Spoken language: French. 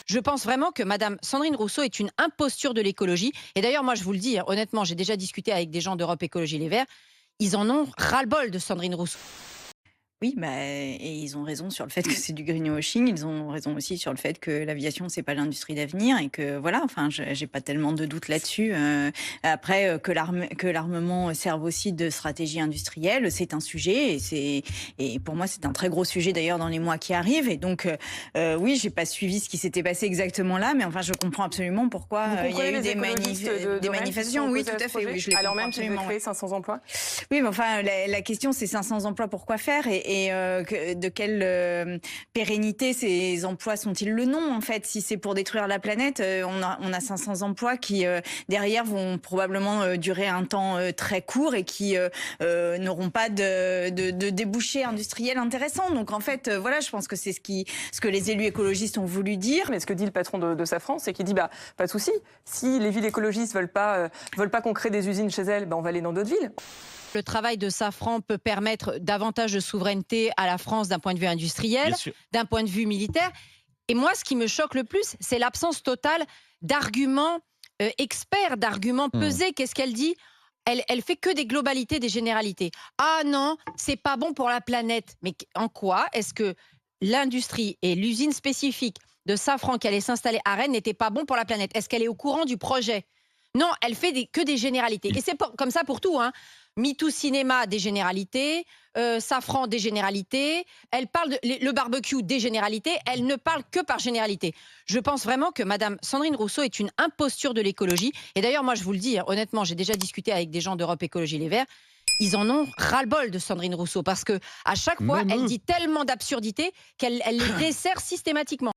Je pense vraiment que Madame Sandrine Rousseau est une imposture de l'écologie. Et d'ailleurs, moi, je vous le dis, honnêtement, j'ai déjà discuté avec des gens d'Europe Écologie Les Verts. Ils en ont ras-le-bol de Sandrine Rousseau. Oui, et ils ont raison sur le fait que c'est du greenwashing. Ils ont raison aussi sur le fait que l'aviation, c'est pas l'industrie d'avenir et que voilà, enfin, j'ai pas tellement de doutes là-dessus. Après, que l'armement serve aussi de stratégie industrielle, c'est un sujet et pour moi, c'est un très gros sujet d'ailleurs dans les mois qui arrivent. Et donc, oui, j'ai pas suivi ce qui s'était passé exactement là, mais enfin, je comprends absolument pourquoi Vous il y a comprenez eu les écologistes de des Rennes qui sont manifestations. Oui, opposés tout à ce à fait. projet, Oui, je les alors comprends même qu'ils veulent absolument. créer 500 emplois? Oui, mais enfin, la question, c'est 500 emplois, pourquoi faire de quelle pérennité ces emplois sont-ils le nom, en fait? Si c'est pour détruire la planète, on a 500 emplois qui, derrière, vont probablement durer un temps très court et qui n'auront pas de débouchés industriels intéressants. Donc, en fait, voilà, je pense que c'est ce que les élus écologistes ont voulu dire. Mais ce que dit le patron de Safran, c'est qu'il dit pas de souci. Si les villes écologistes veulent pas qu'on crée des usines chez elles, on va aller dans d'autres villes. Le travail de Safran peut permettre davantage de souveraineté à la France d'un point de vue industriel, Bien sûr. d'un point de vue militaire. Et moi, ce qui me choque le plus, c'est l'absence totale d'arguments experts, d'arguments pesés. Qu'est-ce qu'elle dit? Elle fait que des globalités, des généralités. Ah non, c'est pas bon pour la planète. Mais en quoi est-ce que l'industrie et l'usine spécifique de Safran qui allait s'installer à Rennes n'était pas bon pour la planète? Est-ce qu'elle est au courant du projet? Non, elle fait que des généralités. Et c'est comme ça pour tout, hein. MeToo Cinéma, des généralités. Safran, des généralités. Elle parle le barbecue, des généralités. Elle ne parle que par généralité. Je pense vraiment que Madame Sandrine Rousseau est une imposture de l'écologie. Et d'ailleurs, moi, je vous le dis, honnêtement, j'ai déjà discuté avec des gens d'Europe Écologie Les Verts. Ils en ont ras-le-bol de Sandrine Rousseau parce que à chaque fois, Même elle eux. dit tellement d'absurdités qu'elle les dessert systématiquement.